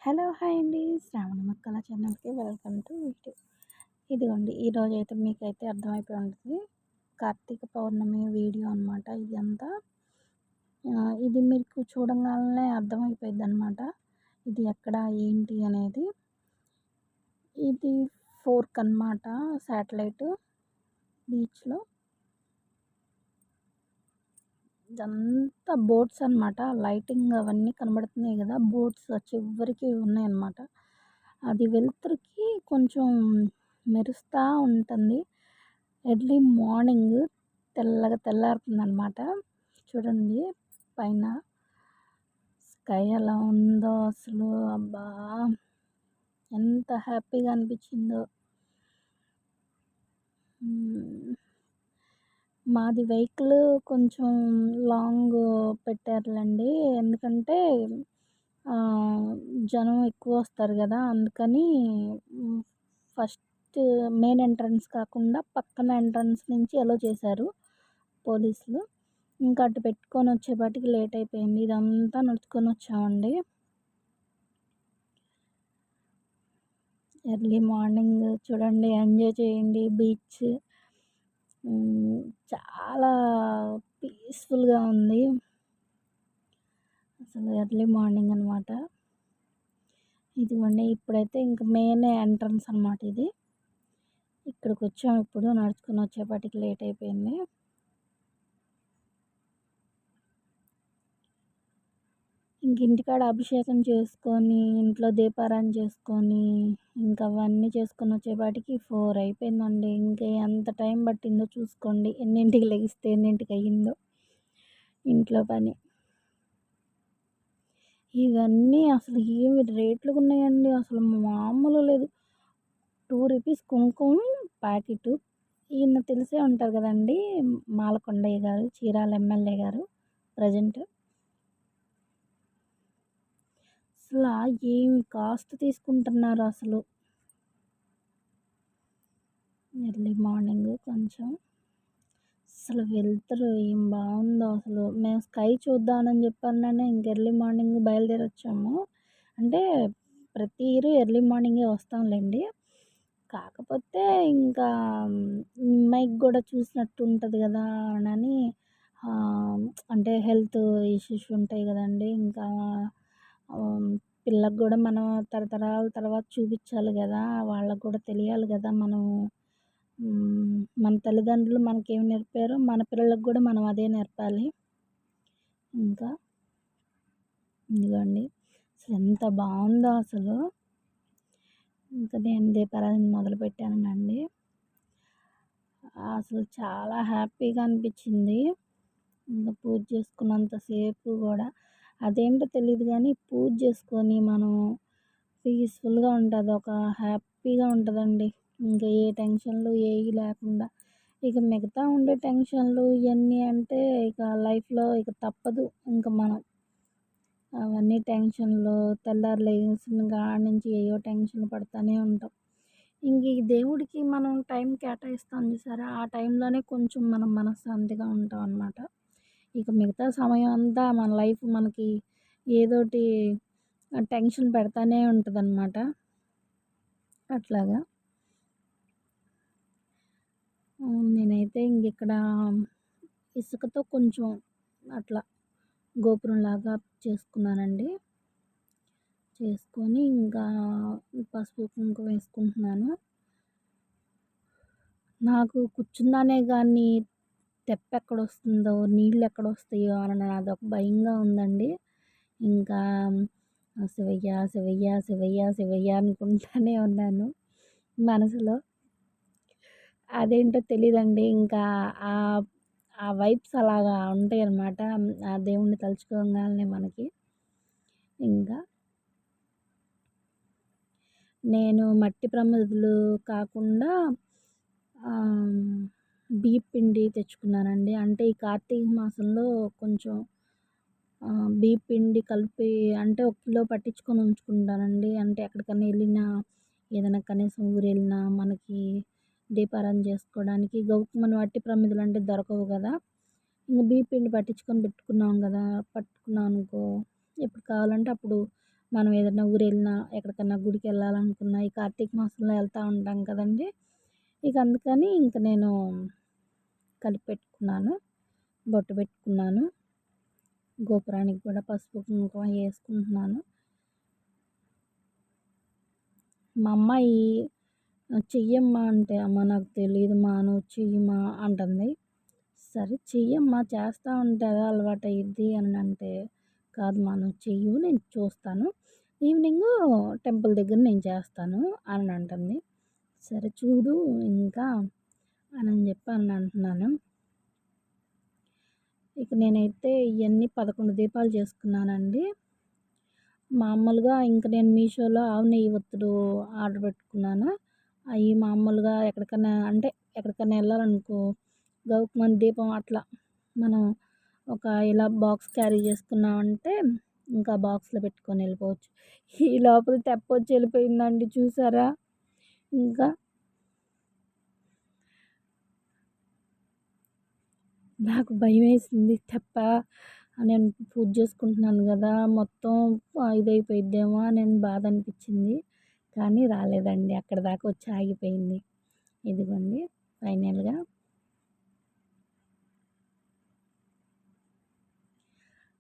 Hello! Hi అండి. శ్రావణ మొక్కల ఛానల్‌కి వెల్కమ్ టు వీడియో. ఇదిగోండి ఈరోజైతే మీకైతే అర్థమైపోయి ఉంటది. కార్తీక పౌర్ణమి వీడియో అనమాట ఇదంతా. ఇది మీకు చూడంగాలనే అర్థమైపోయిద్దనమాట. ఇది ఎక్కడ, ఏంటి అనేది. ఇది 4 అనమాట శాటిలైట్ బీచ్‌లో. ఇదంతా బోట్స్ అనమాట. లైటింగ్ అవన్నీ కనబడుతున్నాయి గదా! బోట్స్ చివరికి ఉన్నాయన్నమాట. అది వెలుతురుకి కొంచెం మెరుస్తా ఉంటుంది. ఎర్లీ మార్నింగ్ తెల్లగా తెల్లారుతుందనమాట. చూడండి పైన స్కై ఎలా ఉందో అసలు అబ్బా! ఎంత హ్యాపీగా అనిపించిందో. మాది వెహికల్ కొంచెం లాంగ్ పెట్టారులెండి. ఎందుకంటే జనం ఎక్కువొస్తారు గదా! అందుకని ఫస్ట్ మెయిన్ ఎంట్రన్స్ కాకుండా పక్కన ఎంట్రన్స్ నుంచి అలో చేశారు పోలీసులు. ఇంకా అటు పెట్టుకొనొచ్చేపాటికి లేట్ అయిపోయింది. ఇదంతా నడుచుకొనొచ్చామండి. ఎర్లీ మార్నింగ్ చూడండి, ఎంజాయ్ చేయండి బీచ్. చాలా పీస్‌ఫుల్‌గా ఉంది. అసలు ఎర్లీ మార్నింగ్ అనమాట. ఇదిగోండి ఇప్పుడైతే ఇంక మెయిన్ ఎంట్రన్స్ అనమాట ఇది. ఇక్కడికొచ్చాం ఇప్పుడు నడుచుకొనొచ్చేపాటికి లేట్ అయిపోయింది. ఇంక ఇంటికాడ అభిషేకం చేసుకొని, ఇంట్లో దీపారాధన చేసుకొని, ఇంక అవన్నీ చేసుకొనొచ్చేపాటికి 4 అయిపోయిందండి. ఇంక ఎంత టైం పట్టిందో చూసుకోండి. ఎన్నింటికి లెగిస్తే ఎన్నింటికి అయ్యిందో ఇంట్లో పని. ఇవన్నీ అసలు ఏమి రేట్లుగున్నాయండి. అసలు మామూలుగా లేదు. రూ. 2 కుంకుమ ప్యాకెటు. ఈయన తెలిసే ఉంటారు గదండీ! మాలకొండయ్య గారు, చీరాల ఎమ్మెల్యే గారు ప్రెజెంట్. అసలా ఏమి కాస్ట్ తీసుకుంటున్నారో అసలు. ఎర్లీ మార్నింగ్ కొంచెం అసలు వెలుతురు ఏం బావుందో అసలు. మేము స్కై చూద్దామని చెప్పననే ఇంక ఎర్లీ మార్నింగ్ బయలుదేరొచ్చాము. అంటే ప్రతి ఇయర్ ఎర్లీ మార్నింగే వస్తాంలెండి. కాకపోతే ఇంకా అమ్మాయికి గూడా చూసినట్టు ఉంటది గదా! అనని అంటే హెల్త్ ఇష్యూస్ ఉంటాయి గదండీ! ఇంకా పిల్లకి గూడా మనం తరతరాల తర్వాత చూపిచ్చాలి గదా! వాళ్ళకి గూడా తెలియాలి గదా! మనం మన తల్లిదండ్రులు మనకేమి నేర్పారో మన పిల్లలకు గూడా మనం అదే నేర్పాలి. ఇంకా ఇదిగోండి అసలు ఎంత బావుందో అసలు. ఇంకా నేను దీపారాధన మొదలుపెట్టానండి. అసలు చాలా హ్యాపీగా అనిపించింది. ఇంకా పూజ చేసుకున్నంత సేపు గూడా అదేంటో తెలీదు గానీ పూజ చేసుకొని మనం పీస్‌ఫుల్‌గా ఉంటది. ఒక హ్యాపీగా ఉంటదండి. ఇంక ఏ టెన్షన్‌లు ఏయి లేకుండా. ఇక మిగతా ఉండే టెన్షన్‌లు ఇయన్నీ అంటే ఇక లైఫ్‌లో ఇక తప్పదు. ఇంక మనం అవన్నీ టెన్షన్‌లు తెల్లారి లెగిసిన కాడ నుంచి ఏయో టెన్షన్‌లు పడతానే ఉంటాం. ఇంక ఈ దేవుడికి మనం టైం కేటాయిస్తాం చూసారా! ఆ టైంలోనే కొంచెం మనం మనశ్శాంతిగా ఉంటాం అనమాట. ఇక మిగతా సమయం అంతా మన లైఫ్ మనకి ఏదోటి టెన్షన్ పెడతానే ఉంటదనమాట. అట్లాగా. నేనైతే ఇంగిక్కడ ఇసుకతో కొంచెం అట్లా గోపురంలాగా చేసుకున్నానండి. చేసుకొని ఇంకా పసుపు, కుంకుమ వేసుకుంటున్నాను. నాకు కూర్చుందానే గానీ తెప్పెక్కడొస్తుందో, నీళ్ళెక్కడొస్తాయో అని అదొక భయంగా ఉందండి. ఇంకా శివయ్య, శివయ్య, శివయ్య, శివయ్య అనుకుంటానే ఉన్నాను మనసులో. అదేంటో తెలీదండి. ఇంకా ఆహ్, ఆ వైబ్స్ అలాగా ఉంటాయన్నమాట. ఆ దేవుడిని తలుచుకోంగాల్నే మనకి. ఇంకా నేను మట్టి ప్రమిదలు కాకుండా ఆహ్, బియ్యపిండి తెచ్చుకున్నానండి. అంటే ఈ కార్తీక మాసంలో కొంచెం బియ్యపిండి కలిపి అంటే ఒక కిలో పట్టించుకొని ఉంచుకుంటానండి. అంటే ఎక్కడికన్నా ఎళ్ళినా, ఏదైనా కనీసం ఊరెళ్ళినా మనకి దీపారాధన చేసుకోవడానికి గబుక్కుమని మట్టి ప్రమిదలంటే దొరకవు గదా! ఇంక బియ్యపిండి పట్టించుకొని పెట్టుకున్నాం గదా! పట్టుకున్నామనుకో ఎప్పుడు కావాలంటే అప్పుడు మనం ఏదైనా ఊరెళ్ళినా, ఎక్కడికన్నా గుడికెళ్ళాలనుకున్నా ఈ కార్తీక మాసంలో వెళ్తా ఉంటాం కదండీ! ఇక అందుకని ఇంక నేను కలిపి పెట్టుకున్నాను. బొట్టు పెట్టుకున్నాను. గోపురానికి కూడా పసుపు, కుంకుమ యేసుకుంటున్నాను. మా అమ్మాయి చెయ్యమ్మా అంటే, "అమ్మ నాకు తెలీదమ్మా నువ్వు చెయ్యమ్మా" అంటుంది. సరే చెయ్యమ్మా చేస్తా ఉంటే అదే అలవాటయిద్ది అని అంటే, "కాదమ్మా నువ్వు చెయ్యు నేను చూస్తాను. ఈవినింగు టెంపుల్ దగ్గర నేను చేస్తాను" అని అంటుంది. సరే చూడు ఇంకా అని చెప్పి అంటున్నాను. ఇక నేనైతే ఇయన్నీ 11 దీపాలు చేసుకున్నానండి. మామూలుగా ఇంక నేను మీషోలో ఆవు నెయ్యి ఒత్తులు ఆర్డర్ పెట్టుకున్నాను. అయి మామూలుగా ఎక్కడికన్నా ఎళ్ళాలనుకో గబుక్కుమని దీపం అట్లా మనం ఒక ఇలా బాక్స్ క్యారీ చేసుకున్నామంటే ఇంకా బాక్స్‌లో పెట్టుకొని ఎళ్ళిపోవచ్చు. ఈ లోపల తెప్పొచ్చి ఎళ్ళిపోయిందండి చూసారా? ఇంకా నాకు భయమేసింది. నేను పూజ చేసుకుంటున్నాను గదా! మొత్తం ఇదైపోయిద్దేమో అని బాధ అనిపిచ్చింది. కానీ రాలేదండి. అక్కడి దాకా వచ్చి ఆగిపోయింది. ఇదిగోండి ఫైనల్‌గా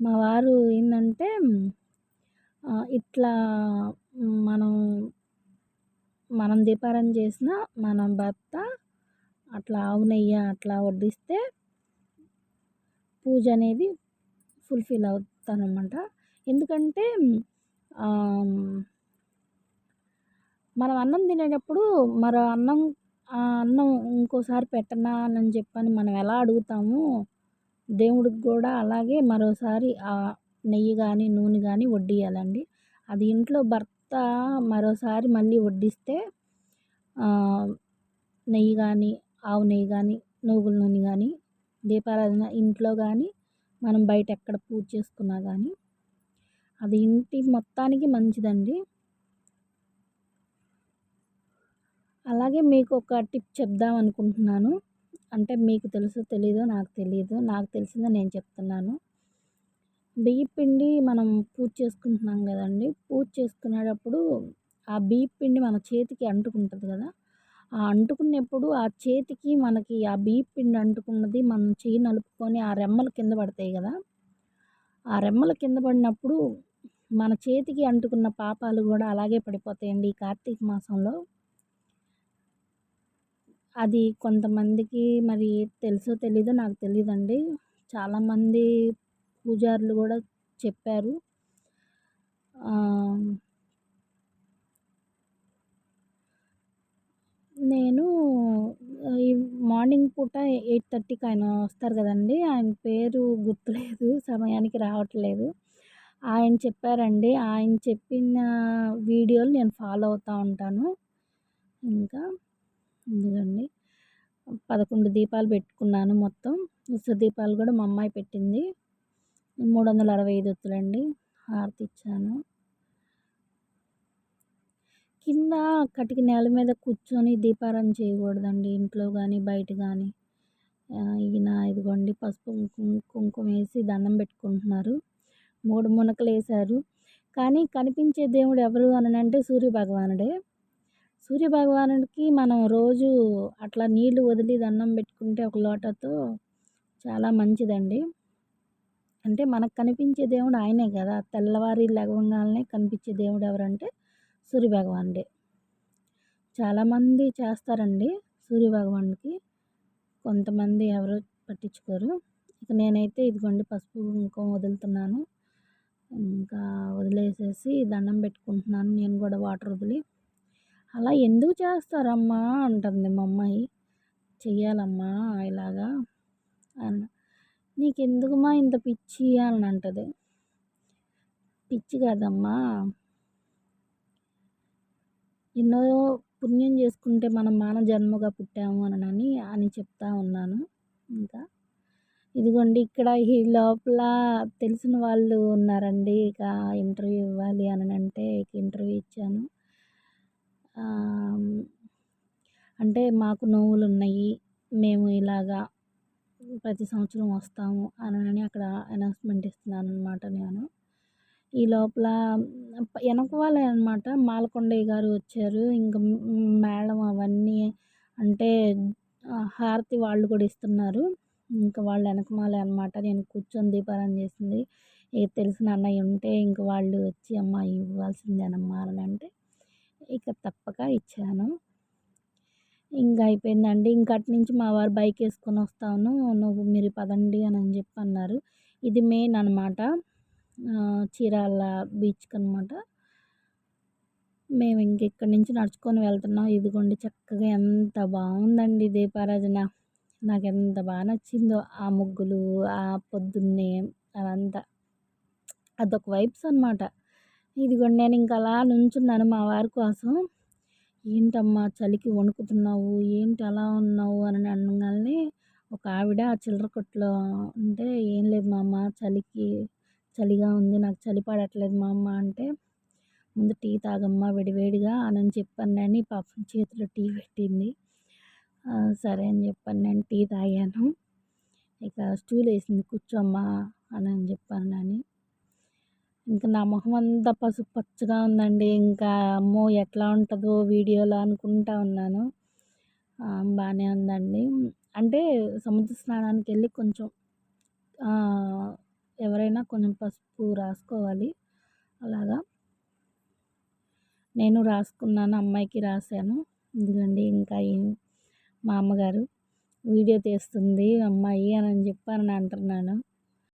మా వారు ఏందంటే ఇట్లా మనం మనం దీపారాధన చేసినా మన భర్త అట్లా ఆవు నెయ్యి అట్లా వడ్డిస్తే పూజ అనేది ఫుల్‌ఫిల్ అవుతాననమాట. ఎందుకంటే ఆహ్, మనం అన్నం తినేటప్పుడు మరో అన్నం ఇంకోసారి పెట్టనా అని చెప్పని మనం ఎలా అడుగుతామో, దేవుడికి గూడా అలాగే మరోసారి నెయ్యి గాని, నూనె గాని వడ్డియాలండి. అది ఇంట్లో భర్త మరోసారి మళ్ళీ వడ్డిస్తే ఆహ్, నెయ్యి గాని, ఆవు నెయ్యి గాని, నువ్వుల నూనె గాని, దీపారాధన ఇంట్లో గాని, మనం బయట ఎక్కడ పూజ చేసుకున్నా గాని, అది ఇంటి మొత్తానికి మంచిదండి. అలాగే మీకొక టిప్ చెప్దామనుకుంటున్నాను. అంటే మీకు తెలుసో తెలీదో నాకు తెలీదు. నాకు తెలిసిందే నేను చెప్తున్నాను. బియ్యపిండి మనం పూజ చేసుకుంటున్నాం గదండీ! పూజ చేసుకునేటప్పుడు ఆ బియ్యపిండి మన చేతికి అంటుకుంటది గదా! ఆ అంటుకున్నప్పుడు ఆ చేతికి మనకి ఆ బియ్యపిండి అంటుకున్నది మనం చెయ్యి నలుపుకొని ఆ రెమ్మలు కింద పడతాయి గదా! ఆ రెమ్మలు కింద పడినప్పుడు మన చేతికి అంటుకున్న పాపాలు గూడా అలాగే పడిపోతాయండి ఈ కార్తీక మాసంలో. అది కొంతమందికి మరి తెలుసో తెలీదో నాకు తెలీదండి. చాలామంది పూజారులు గూడా చెప్పారు. ఆహ్, నేను ఈ మార్నింగ్ పూట 8:30కి ఆయన వస్తారు గదండీ! ఆయన పేరు గుర్తులేదు. సమయానికి రావట్లేదు. ఆయన చెప్పారండి. ఆయన చెప్పిన వీడియోలు నేను ఫాలో అవుతా ఉంటాను. ఇంకా ఇదిగోండి 11 దీపాలు పెట్టుకున్నాను మొత్తం. ఉసిరి దీపాలు గూడా మా అమ్మాయి పెట్టింది. 365 ఒత్తులండి. హారతిచ్చాను. కింద కటిక నేల మీద కూర్చొని దీపారాధన చేయకూడదండి. ఇంట్లో గాని, బయట గాని. ఈయన ఇదిగోండి పసుపు, కుంకుమేసి దండం పెట్టుకుంటున్నారు. 3 మునకలేశారు. కానీ కనిపించే దేవుడు ఎవరు అననంటే సూర్యభగవానుడే. సూర్యభగవానుడికి మనం రోజు అట్లా నీళ్లు వదిలి దండం పెట్టుకుంటే ఒక లోటతో చాలా మంచిదండి. అంటే మనకు కనిపించే దేవుడు ఆయనే గదా! తెల్లవారి లెగవంగాల్నే కనిపించే దేవుడు ఎవరంటే సూర్యభగవానుడే. చాలామంది చేస్తారండి సూర్యభగవానుడికి. కొంతమంది ఎవరు పట్టించుకోరు. ఇక నేనైతే ఇదిగోండి పసుపు, కుంకుమ వదులుతున్నాను. ఇంకా వదిలేసేసి దండం పెట్టుకుంటున్నాను నేను గూడా వాటర్ వదిలి. "అలా ఎందుకు చేస్తారమ్మా" అంటుంది మా అమ్మాయి. "చెయ్యాలమ్మా ఇలాగా" అన్నా. "నీకెందుకుమా ఇంత పిచ్చి" అని అంటది. పిచ్చి కాదమ్మా, ఎన్నో పుణ్యం చేసుకుంటే మనం మానవ జన్మగా పుట్టాము అని చెప్తా ఉన్నాను. ఇంకా ఇదిగోండి ఇక్కడ ఈ లోపల తెలిసిన వాళ్ళు ఉన్నారండి. ఇక ఇంటర్వ్యూ ఇవ్వాలి అనంటే ఇక ఇంటర్వ్యూ ఇచ్చాను. ఆహ్, అంటే మాకు నోములున్నయి. మేము ఇలాగా ప్రతి సంవత్సరం వస్తాము అనని అక్కడ అనౌన్స్‌మెంట్ ఇస్తున్నాననమాట నేను. ఈ లోపల ఎనక వాళ్ళే అనమాట. మాలకొండయ్య గారు వచ్చారు. ఇంక మేళం అవన్నీ అంటే హారతి వాళ్ళు కూడా ఇస్తున్నారు. ఇంక వాళ్ళ ఎనకమాలే అనమాట. నేను కూర్చొని దీపారాధన చేసింది. ఇక తెలిసిన అన్నయ్య ఉంటే ఇంక వాళ్ళు వచ్చి "అమ్మ ఇవ్వాల్సిందేనమ్మా" అని అంటే ఇక తప్పక ఇచ్చాను. ఇంక అయిపోయిందండి. ఇంక అటునుంచి మా వారు బైకేసుకొని వస్తాను. మీరు పదండి అని చెప్పి అన్నారు. ఇది మెయిన్ అనమాట. చీరాల బీచ్‌కనమాట. మేము ఇంక ఇక్కడి నుంచి నడుచుకొని వెళ్తున్నాం. ఇదిగోండి చక్కగా ఎంత బావుందండి దీపారాధన. నాకెంత నచ్చిందో ఆ ముగ్గులు, ఆ పొద్దున్నే అదంతా. అదొక వైబ్స్ అనమాట. ఇదిగోండి నేను ఇంక అలా నుంచున్నాను మా వారి కోసం. "ఏంటమ్మా చలికి వణుకుతున్నావు? ఏంటి అలా ఉన్నావు?" అని అనంగాల్నే ఒక ఆవిడ ఆ చిల్లర కొట్టులో ఉంటే, "ఏం లేదు మా అమ్మ చలిగా ఉంది. నాకు చలి పడట్లేదు మా అమ్మ" అంటే, "ముందు టీ తాగమ్మా వేడివేడిగా" అని చెప్పానని పాపం చేతిలో టీ పెట్టింది. సరే అని చెప్పని నేను టీ తాగాను. ఇక స్టూల్ ఏసింది "కూర్చోమ్మా" అని చెప్పానని. ఇంక నా మొహం అంతా పసుపు పచ్చగా ఉందండి. ఇంకా అమ్మో! ఎట్లా ఉంటదో వీడియోలో అనుకుంటా ఉన్నాను. బానే ఉందండి. అంటే సముద్ర స్నానానికెళ్ళి కొంచెం ఆహ్, ఎవరైనా కొంచెం పసుపు రాసుకోవాలి. అలాగా నేను రాసుకున్నాను. అమ్మాయికి రాసాను. ఇదిగోండి ఇంకా మా అమ్మగారు వీడియో తీస్తుంది అమ్మాయి అని చెప్పి అంటున్నాను.